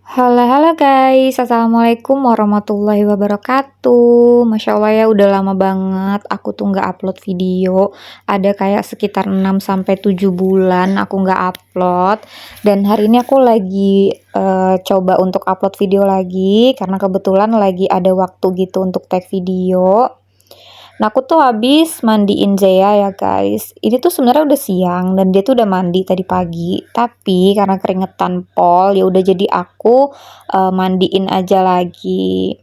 Halo halo guys, assalamualaikum warahmatullahi wabarakatuh. Masya Allah ya, udah lama banget aku tuh nggak upload video. Ada kayak sekitar 6 sampai 7 bulan aku nggak upload. Dan hari ini aku lagi coba untuk upload video lagi karena kebetulan lagi ada waktu gitu untuk tag video. Nah, aku tuh habis mandiin Zea ya guys. Ini tuh sebenarnya udah siang dan dia tuh udah mandi tadi pagi. Tapi karena keringetan pol, ya udah jadi aku mandiin aja lagi.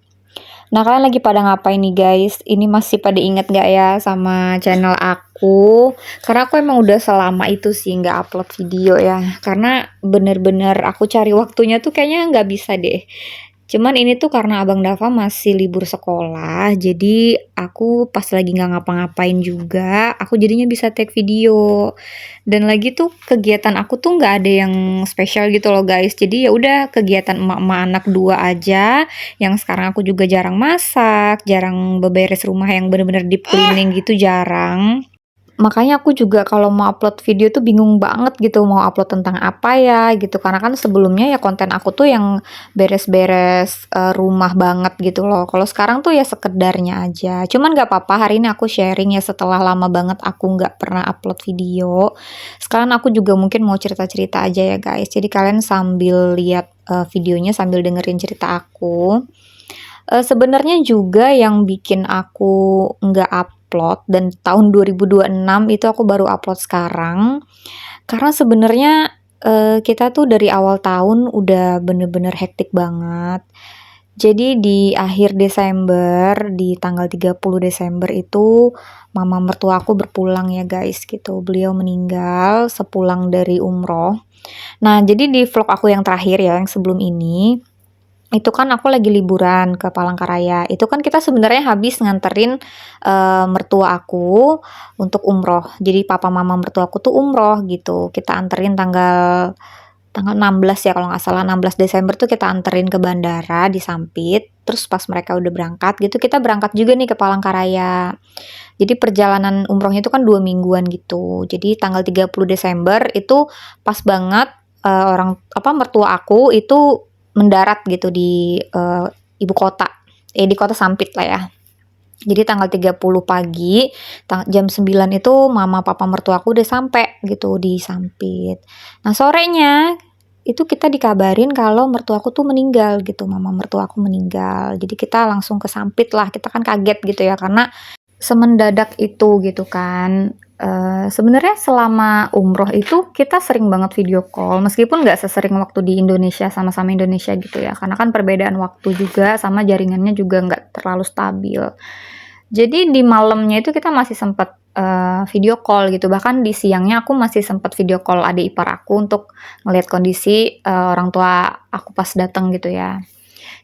Nah, kalian lagi pada ngapain nih guys? Ini masih pada inget gak ya sama channel aku? Karena aku emang udah selama itu sih nggak upload video ya. Karena bener-bener aku cari waktunya tuh kayaknya nggak bisa deh. Cuman ini tuh karena Abang Dava masih libur sekolah, jadi aku pas lagi nggak ngapa-ngapain juga, aku jadinya bisa take video. Dan lagi tuh kegiatan aku tuh nggak ada yang spesial gitu loh guys. Jadi ya udah kegiatan emak-emak anak dua aja. Yang sekarang aku juga jarang masak, jarang beberes rumah yang bener-bener deep cleaning gitu jarang. Makanya aku juga kalau mau upload video tuh bingung banget gitu mau upload tentang apa ya gitu, karena kan sebelumnya ya konten aku tuh yang beres-beres rumah banget gitu loh. Kalau sekarang tuh ya sekedarnya aja. Cuman nggak apa-apa, hari ini aku sharing ya setelah lama banget aku nggak pernah upload video. Sekarang aku juga mungkin mau cerita-cerita aja ya guys. Jadi kalian sambil lihat videonya sambil dengerin cerita aku. Sebenarnya juga yang bikin aku nggak upload dan tahun 2026 itu aku baru upload sekarang, karena sebenarnya, kita tuh dari awal tahun udah bener-bener hektik banget. Jadi di akhir Desember, di tanggal 30 Desember itu mama mertua aku berpulang ya guys gitu, beliau meninggal sepulang dari umroh. Nah, jadi di vlog aku yang terakhir ya, yang sebelum ini, itu kan aku lagi liburan ke Palangkaraya. Itu kan kita sebenarnya habis nganterin mertua aku untuk umroh. Jadi papa mama mertua aku tuh umroh gitu. Kita anterin tanggal tanggal 16 ya kalau nggak salah, 16 Desember tuh kita anterin ke bandara di Sampit. Terus pas mereka udah berangkat gitu, kita berangkat juga nih ke Palangkaraya. Jadi perjalanan umrohnya itu kan 2 mingguan gitu. Jadi tanggal 30 Desember itu pas banget orang apa mertua aku itu mendarat gitu di ibu kota. Di kota Sampit lah ya. Jadi tanggal 30 pagi, jam 9 itu mama papa mertuaku udah sampai gitu di Sampit. Nah, sorenya itu kita dikabarin kalau mertuaku tuh meninggal gitu, mama mertuaku meninggal. Jadi kita langsung ke Sampit lah, kita kan kaget gitu ya karena semendadak itu gitu kan. Sebenarnya selama umroh itu kita sering banget video call, meskipun nggak sesering waktu di Indonesia sama-sama Indonesia gitu ya, karena kan perbedaan waktu juga sama jaringannya juga nggak terlalu stabil. Jadi di malamnya itu kita masih sempat video call gitu, bahkan di siangnya aku masih sempat video call adik ipar aku untuk ngelihat kondisi orang tua aku pas datang gitu ya.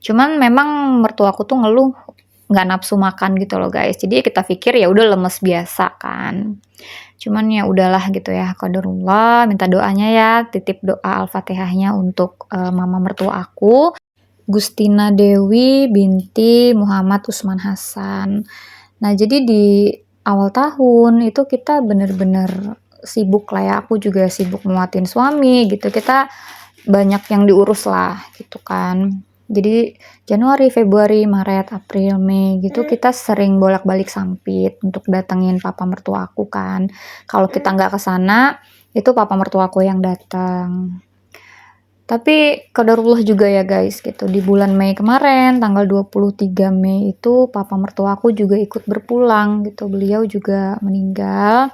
Cuman memang mertua aku tuh ngeluh nggak nafsu makan gitu loh guys. Jadi kita pikir ya udah lemes biasa kan. Cuman ya udahlah gitu ya, qadarullah, minta doanya ya, titip doa Al-Fatihahnya untuk mama mertua aku, Gustina Dewi binti Muhammad Usman Hasan. Nah, jadi di awal tahun itu kita bener-bener sibuk lah ya. Aku juga sibuk nguatin suami gitu. Kita banyak yang diurus lah gitu kan. Jadi Januari, Februari, Maret, April, Mei gitu kita sering bolak-balik Sampit untuk datengin papa mertua aku kan. Kalau kita nggak ke sana, itu papa mertua aku yang datang. Tapi qadarullah juga ya guys gitu. Di bulan Mei kemarin, tanggal 23 Mei itu papa mertua aku juga ikut berpulang gitu. Beliau juga meninggal.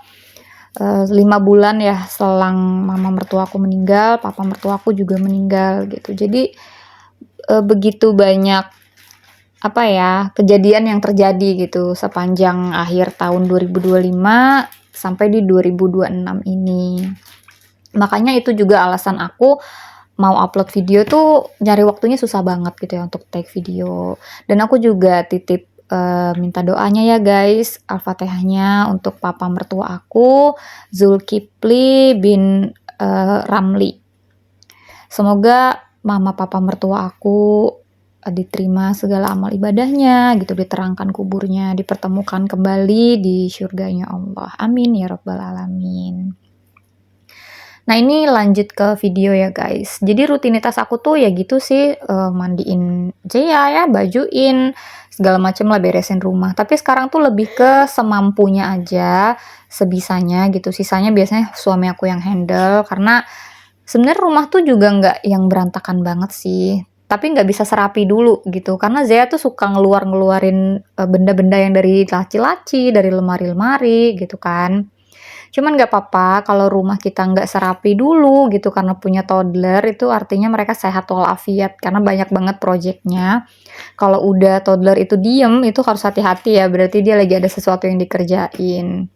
5 bulan ya selang mama mertua aku meninggal, papa mertua aku juga meninggal gitu. Jadi begitu banyak apa ya kejadian yang terjadi gitu sepanjang akhir tahun 2025 sampai di 2026 ini. Makanya itu juga alasan aku mau upload video tuh nyari waktunya susah banget gitu ya untuk take video. Dan aku juga titip minta doanya ya guys, Al-Fatihahnya untuk papa mertua aku, Zulkifli bin Ramli. Semoga mama papa mertua aku diterima segala amal ibadahnya gitu, diterangkan kuburnya, dipertemukan kembali di surganya Allah. Amin ya rabbal alamin. Nah ini lanjut ke video ya guys. Jadi rutinitas aku tuh ya gitu sih, mandiin Zea ya, bajuin, segala macem lah, beresin rumah. Tapi sekarang tuh lebih ke semampunya aja, sebisanya gitu. Sisanya biasanya suami aku yang handle, karena sebenarnya rumah tuh juga nggak yang berantakan banget sih. Tapi nggak bisa serapi dulu gitu, karena Zea tuh suka ngeluarin benda-benda yang dari laci-laci, dari lemari-lemari gitu kan. Cuman nggak apa-apa kalau rumah kita nggak serapi dulu gitu karena punya toddler, itu artinya mereka sehat walafiat karena banyak banget proyeknya. Kalau udah toddler itu diem, itu harus hati-hati ya, berarti dia lagi ada sesuatu yang dikerjain.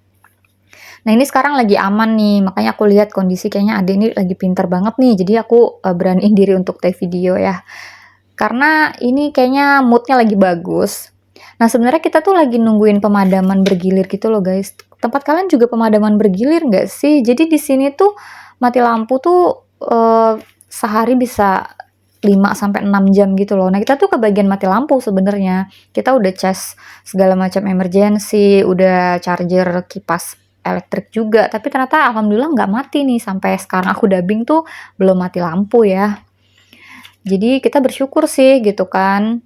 Nah ini sekarang lagi aman nih, makanya aku lihat kondisi kayaknya adek ini lagi pinter banget nih, jadi aku beraniin diri untuk take video ya. Karena ini kayaknya moodnya lagi bagus. Nah, sebenarnya kita tuh lagi nungguin pemadaman bergilir gitu loh, guys. Tempat kalian juga pemadaman bergilir nggak sih? Jadi di sini tuh mati lampu tuh sehari bisa 5 sampai 6 jam gitu loh. Nah, kita tuh kebagian mati lampu sebenarnya. Kita udah cas segala macam emergency, udah charger kipas elektrik juga, tapi ternyata alhamdulillah nggak mati nih sampai sekarang aku dubbing tuh belum mati lampu ya. Jadi kita bersyukur sih gitu kan.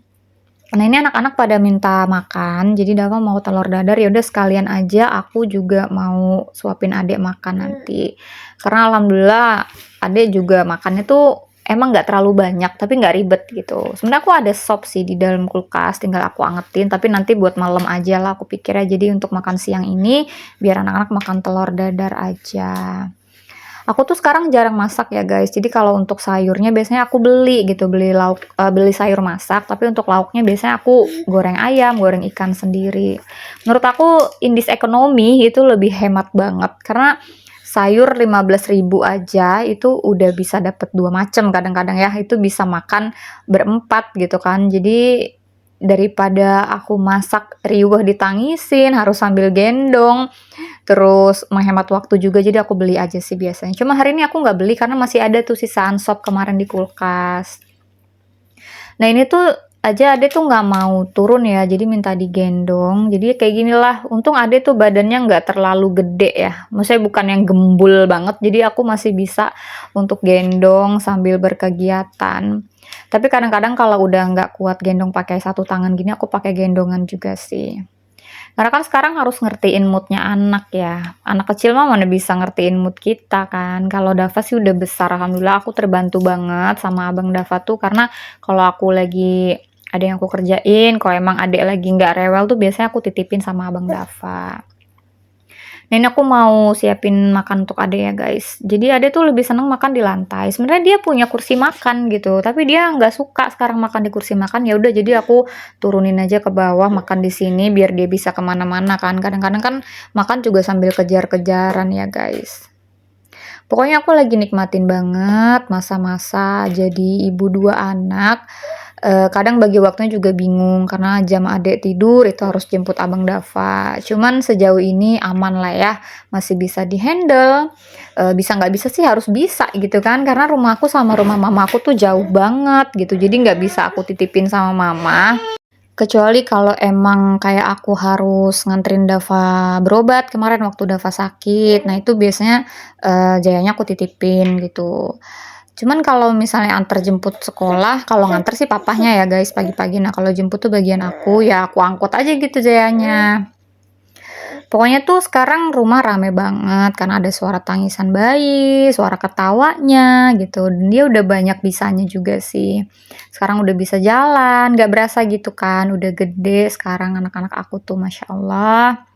Nah ini anak-anak pada minta makan, jadi Dava mau telur dadar, ya udah sekalian aja aku juga mau suapin adek makan nanti. Karena alhamdulillah adek juga makannya tuh emang nggak terlalu banyak, tapi nggak ribet gitu. Sebenarnya aku ada sop sih di dalam kulkas, tinggal aku angetin, tapi nanti buat malam aja lah aku pikirnya. Jadi untuk makan siang ini biar anak-anak makan telur dadar aja. Aku tuh sekarang jarang masak ya guys. Jadi kalau untuk sayurnya biasanya aku beli gitu, beli sayur masak, tapi untuk lauknya biasanya aku goreng ayam, goreng ikan sendiri. Menurut aku indis ekonomi itu lebih hemat banget karena sayur 15.000 aja itu udah bisa dapet 2 macam kadang-kadang ya. Itu bisa makan berempat gitu kan. Jadi daripada aku masak riweuh ditangisin, harus sambil gendong, terus menghemat waktu juga, jadi aku beli aja sih biasanya. Cuma hari ini aku nggak beli karena masih ada tuh sisaan sop kemarin di kulkas. Nah ini tuh aja Ade tuh nggak mau turun ya, jadi minta digendong. Jadi kayak gini lah, untung Ade tuh badannya nggak terlalu gede ya. Maksudnya bukan yang gembul banget, jadi aku masih bisa untuk gendong sambil berkegiatan. Tapi kadang-kadang kalau udah nggak kuat gendong pakai satu tangan gini, aku pakai gendongan juga sih. Karena kan sekarang harus ngertiin moodnya anak ya. Anak kecil mah mana bisa ngertiin mood kita kan. Kalau Dava sih udah besar, alhamdulillah aku terbantu banget sama abang Dava tuh. Karena kalau aku lagi ada yang aku kerjain, kalau emang adek lagi nggak rewel tuh biasanya aku titipin sama abang Dava. Nah ini aku mau siapin makan untuk adek ya guys. Jadi adek tuh lebih seneng makan di lantai. Sebenarnya dia punya kursi makan gitu, tapi dia nggak suka sekarang makan di kursi makan. Ya udah, jadi aku turunin aja ke bawah makan di sini biar dia bisa kemana-mana kan. Kadang-kadang kan makan juga sambil kejar-kejaran ya guys. Pokoknya aku lagi nikmatin banget masa-masa jadi ibu 2 anak. Kadang bagi waktunya juga bingung karena jam adek tidur itu harus jemput abang Dava. Cuman sejauh ini aman lah ya, masih bisa dihandle. Bisa nggak bisa sih harus bisa gitu kan, karena rumahku sama rumah mama aku tuh jauh banget gitu. Jadi nggak bisa aku titipin sama mama. Kecuali kalau emang kayak aku harus nganterin Dava berobat kemarin waktu Dava sakit. Nah itu biasanya Jayanya aku titipin gitu. Cuman kalau misalnya antar jemput sekolah, kalau nganter sih papahnya ya guys pagi-pagi. Nah kalau jemput tuh bagian aku, ya aku angkut aja gitu Jayanya. Pokoknya tuh sekarang rumah rame banget karena ada suara tangisan bayi, suara ketawanya gitu. Dan dia udah banyak bisanya juga sih. Sekarang udah bisa jalan, gak berasa gitu kan. Udah gede sekarang anak-anak aku tuh Masya Allah.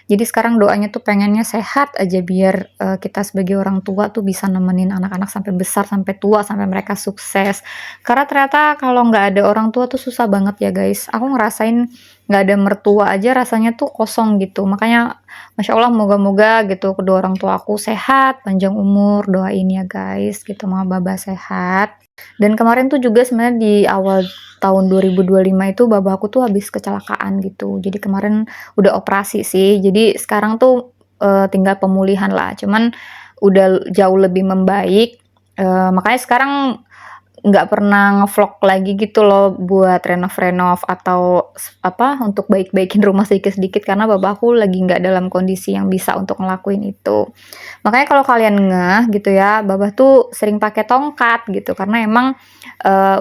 Jadi sekarang doanya tuh pengennya sehat aja biar kita sebagai orang tua tuh bisa nemenin anak-anak sampai besar, sampai tua, sampai mereka sukses. Karena ternyata kalau nggak ada orang tua tuh susah banget ya guys. Aku ngerasain nggak ada mertua aja rasanya tuh kosong gitu. Makanya Masya Allah moga-moga gitu kedua orang tua aku sehat, panjang umur, doain ya guys gitu, mama baba sehat. Dan kemarin tuh juga sebenarnya di awal tahun 2025 itu baba aku tuh habis kecelakaan gitu. Jadi kemarin udah operasi sih. Jadi sekarang tuh tinggal pemulihan lah. Cuman udah jauh lebih membaik. Makanya sekarang nggak pernah ngevlog lagi gitu loh buat renov-renov atau apa, untuk baik-baikin rumah sedikit-sedikit karena bapak aku lagi nggak dalam kondisi yang bisa untuk ngelakuin itu. Makanya kalau kalian ngeh gitu ya, babah tuh sering pakai tongkat gitu karena emang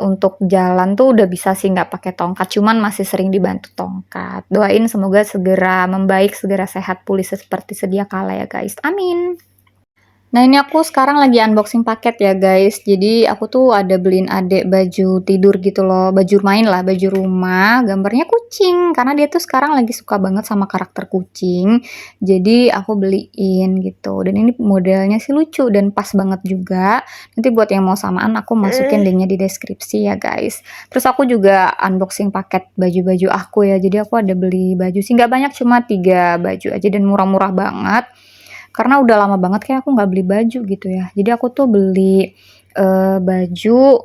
untuk jalan tuh udah bisa sih nggak pakai tongkat, cuman masih sering dibantu tongkat. Doain semoga segera membaik, segera sehat pulih seperti sedia kala ya guys. Amin. Nah ini aku sekarang lagi unboxing paket ya guys. Jadi aku tuh ada beliin adek baju tidur gitu loh, baju main lah, baju rumah, gambarnya kucing karena dia tuh sekarang lagi suka banget sama karakter kucing. Jadi aku beliin gitu. Dan ini modelnya sih lucu dan pas banget juga. Nanti buat yang mau samaan aku masukin linknya di deskripsi ya guys. Terus aku juga unboxing paket baju-baju aku ya. Jadi aku ada beli baju sih nggak banyak, cuma 3 baju aja dan murah-murah banget. Karena udah lama banget kayak aku nggak beli baju gitu ya. Jadi aku tuh beli baju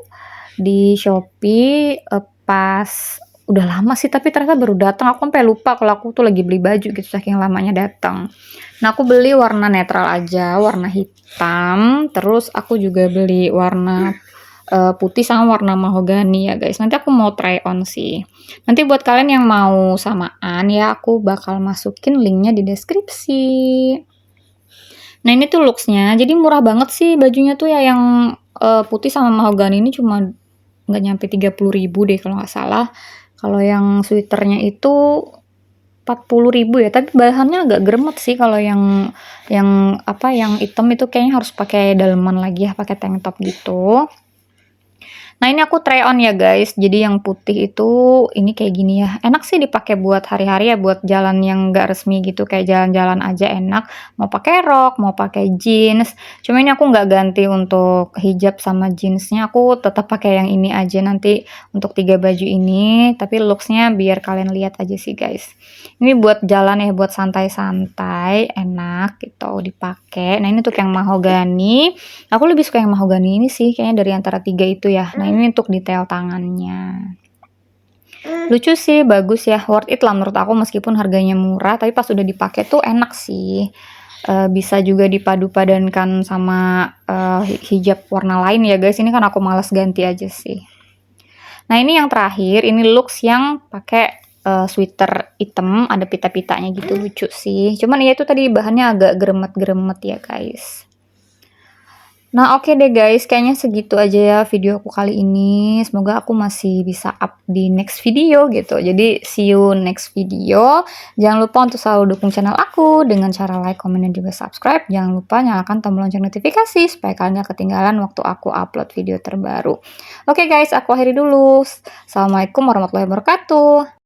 di Shopee pas udah lama sih, tapi ternyata baru datang. Aku sampai lupa kalau aku tuh lagi beli baju gitu saking lamanya datang. Nah, aku beli warna netral aja, warna hitam. Terus aku juga beli warna putih sama warna mahogani ya guys. Nanti aku mau try on sih. Nanti buat kalian yang mau samaan ya, aku bakal masukin linknya di deskripsi. Nah ini tuh looksnya, jadi murah banget sih bajunya tuh ya yang putih sama mahogani ini cuma nggak nyampe 30.000 deh kalau nggak salah. Kalau yang sweaternya itu 40.000 ya, tapi bahannya agak gremet sih kalau yang apa yang hitam itu kayaknya harus pakai daleman lagi ya, pakai tank top gitu. Nah ini aku try on ya guys, jadi yang putih itu ini kayak gini ya, enak sih dipakai buat hari-hari ya, buat jalan yang nggak resmi gitu, kayak jalan-jalan aja enak, mau pakai rok, mau pakai jeans, cuma ini aku nggak ganti untuk hijab sama jeansnya, aku tetap pakai yang ini aja nanti untuk 3 baju ini, tapi looksnya biar kalian lihat aja sih guys. Ini buat jalan ya, buat santai-santai, enak gitu dipakai. Nah ini untuk yang mahogani, aku lebih suka yang mahogani ini sih, kayaknya dari antara 3 itu ya. Nah ini untuk detail tangannya. Lucu sih, bagus ya, worth it lah menurut aku meskipun harganya murah, tapi pas udah dipakai tuh enak sih. Bisa juga dipadu-padankan sama hijab warna lain ya guys. Ini kan aku males ganti aja sih. Nah ini yang terakhir, ini looks yang pakai sweater hitam, ada pita-pitanya gitu, lucu sih. Cuman ya itu tadi bahannya agak geremet-geremet ya guys. Nah oke deh guys, kayaknya segitu aja ya video aku kali ini. Semoga aku masih bisa up di next video gitu. Jadi see you next video. Jangan lupa untuk selalu dukung channel aku dengan cara like, comment, dan juga subscribe. Jangan lupa nyalakan tombol lonceng notifikasi supaya kalian gak ketinggalan waktu aku upload video terbaru. Oke guys, aku akhiri dulu. Assalamualaikum warahmatullahi wabarakatuh.